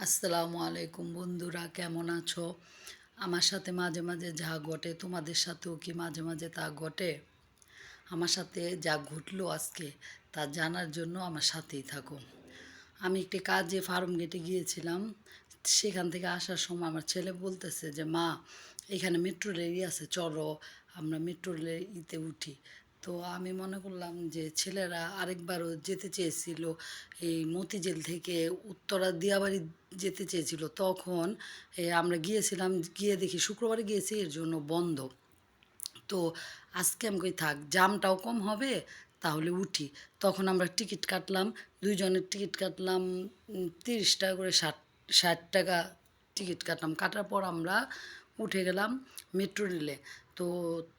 আসসালামু আলাইকুম বন্ধুরা, কেমন আছো? আমার সাথে মাঝে মাঝে যা ঘটে তোমাদের সাথেও কি মাঝে মাঝে তা ঘটে? আমার সাথে যা ঘটলো আজকে তা জানার জন্য আমার সাথেই থাকো। আমি একটি কাজে ফার্ম গেটে গিয়েছিলাম। সেখান থেকে আসার সময় আমার ছেলে বলতেছে যে মা, এখানে মেট্রো রেল আছে, চলো আমরা মেট্রো রেলে উঠি। তো আমি মনে করলাম যে ছেলেরা আরেকবারও যেতে চেয়েছিল, এই মতিঝিল থেকে উত্তরা দিয়াবাড়ি যেতে চেয়েছিল। তখন আমরা গিয়েছিলাম, গিয়ে দেখি শুক্রবারে গিয়েছি, এর জন্য বন্ধ। তো আজকে আমি কই থাক, জামটাও কম হবে, তাহলে উঠি। তখন আমরা টিকিট কাটলাম, দুইজনের টিকিট কাটলাম 30 টাকা করে, 60 টাকা টিকিট কাটলাম। কাটার পর আমরা উঠে গেলাম মেট্রো রেলে। তো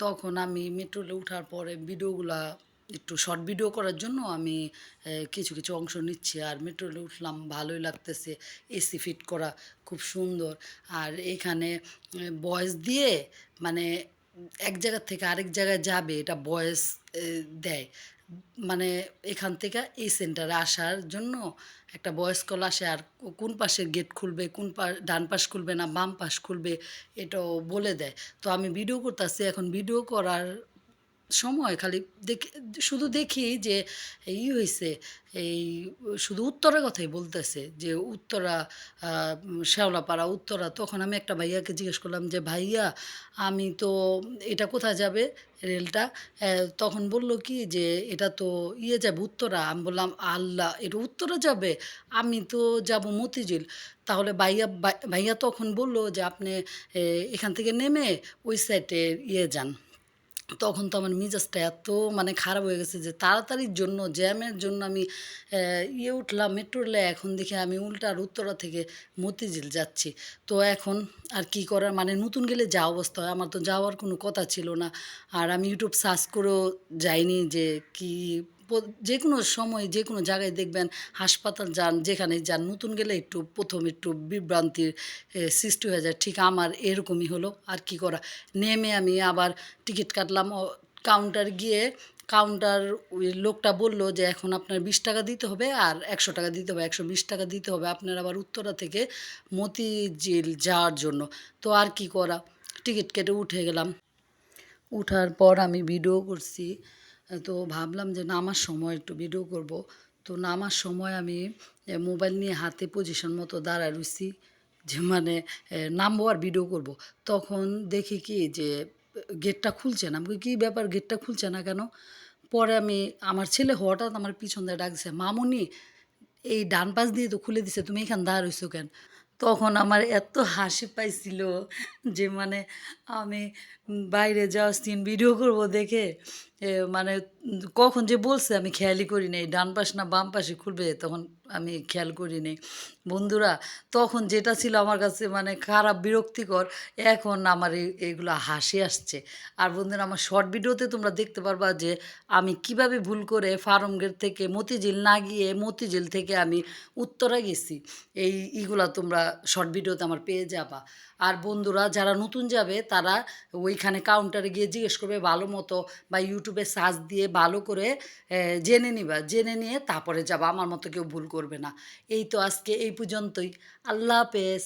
তখন আমি মেট্রো রেলে উঠার পরে ভিডিওগুলা একটু শর্ট ভিডিও করার জন্য আমি কিছু কিছু অংশ নিচ্ছি। আর মেট্রো রেলে উঠলাম, ভালোই লাগতেছে, এসি ফিট করা, খুব সুন্দর। আর এখানে ভয়েস দিয়ে, মানে এক জায়গা থেকে আরেক জায়গায় যাবে, এটা ভয়েস দেয়। মানে এখান থেকে এই সেন্টারে আসার জন্য একটা ভয়েস কল আসে, আর কোন পাশের গেট খুলবে, ডান পাশ খুলবে না বাম পাশ খুলবে, এটাও বলে দেয়। তো আমি ভিডিও করতেছি, এখন ভিডিও করার সময় খালি দেখি, শুধু দেখি যে হয়েছে, এই শুধু উত্তরার কথাই বলতেছে যে উত্তরা, শ্যাওলাপাড়া উত্তরা। তখন আমি একটা ভাইয়াকে জিজ্ঞেস করলাম যে ভাইয়া, আমি তো, এটা কোথায় যাবে রেলটা? তখন বলল কি যে এটা তো যাবে উত্তরা। আমি বললাম আল্লাহ, এটা উত্তরা যাবে, আমি তো যাব মতিঝিল। তাহলে ভাইয়া তখন বলল যে আপনি এখান থেকে নেমে ওই সাইডে যান। তখন তো আমার মেজাজটা এত মানে খারাপ হয়ে গেছে যে তাড়াতাড়ির জন্য, জ্যামের জন্য আমি উঠলাম মেট্রো রেলে। এখন দেখি আমি উল্টার উত্তরা থেকে মতিঝিল যাচ্ছি। তো এখন আর কি করার, মানে নতুন গেলে যা অবস্থা হয়, আমার তো যাওয়ার কোনো কথা ছিল না। আর আমি ইউটিউব সার্চ করেও যাইনি যে কি, যে কোনো সময় যে কোনো জায়গায় দেখবেন, হাসপাতাল যান, যেখানে যান, নতুন গেলে একটু প্রথম একটু বিভ্রান্তির সৃষ্টি হয়ে যায়। ঠিক আমার এরকমই হলো। আর কি করা, নেমে আমি আবার টিকিট কাটলাম। কাউন্টার গিয়ে, কাউন্টার ওই লোকটা বলল যে এখন আপনার 20 টাকা দিতে হবে আর 100 টাকা দিতে হবে, 120 টাকা দিতে হবে আপনার আবার উত্তরা থেকে মতিঝিল যাওয়ার জন্য। তো আর কি করা, টিকিট কেটে উঠে গেলাম। উঠার পর আমি ভিডিও করছি। তো ভাবলাম যে নামার সময় একটু ভিডিও করব। তো নামার সময় আমি মোবাইল নিয়ে হাতে পজিশন মতো দাঁড়ায় রইছি, যে মানে নামবো আর ভিডিও করব। তখন দেখি কি যে গেটটা খুলছে না। আমি কই, কী ব্যাপার, গেটটা খুলছে না কেন? পরে আমার ছেলে হঠাৎ আমার পিছন দিয়ে ডাক দিছে, মামুনি, এই ডান পাশ দিয়ে তো খুলে দিছে, তুমি এখানে দাঁড় হইছো কেন? তখন আমার এত হাসি পাইছিল যে মানে আমি বাইরে যাওয়ার সিন ভিডিও করব দেখে, মানে কখন যে বলছে আমি খেয়ালই করি নাই, ডান পাশ না বাম পাশে খুলবে, তখন আমি খেয়াল করি নাই। বন্ধুরা, তখন যেটা ছিল আমার কাছে মানে খারাপ বিরক্তিকর, এখন আমার এইগুলো হাসি আসছে। আর বন্ধুরা, আমার শর্ট ভিডিওতে তোমরা দেখতে পারবা যে আমি কিভাবে ভুল করে ফার্ম গেট থেকে মতিঝিল না গিয়ে মতিঝিল থেকে আমি উত্তরা গেছি। এইগুলা তোমরা শর্ট ভিডিওতে আমার পেয়ে যাবা। আর বন্ধুরা, যারা নতুন যাবে তারা ওইখানে কাউন্টারে গিয়ে জিজ্ঞেস করবে ভালো মতো, বা ইউটিউবে সার্চ দিয়ে ভালো করে জেনে নিবা, জেনে নিয়ে তারপরে যাবা। আমার মতো কেউ ভুল করবে না। এই তো আজকে এই পর্যন্তই। আল্লাহ হাফেজ।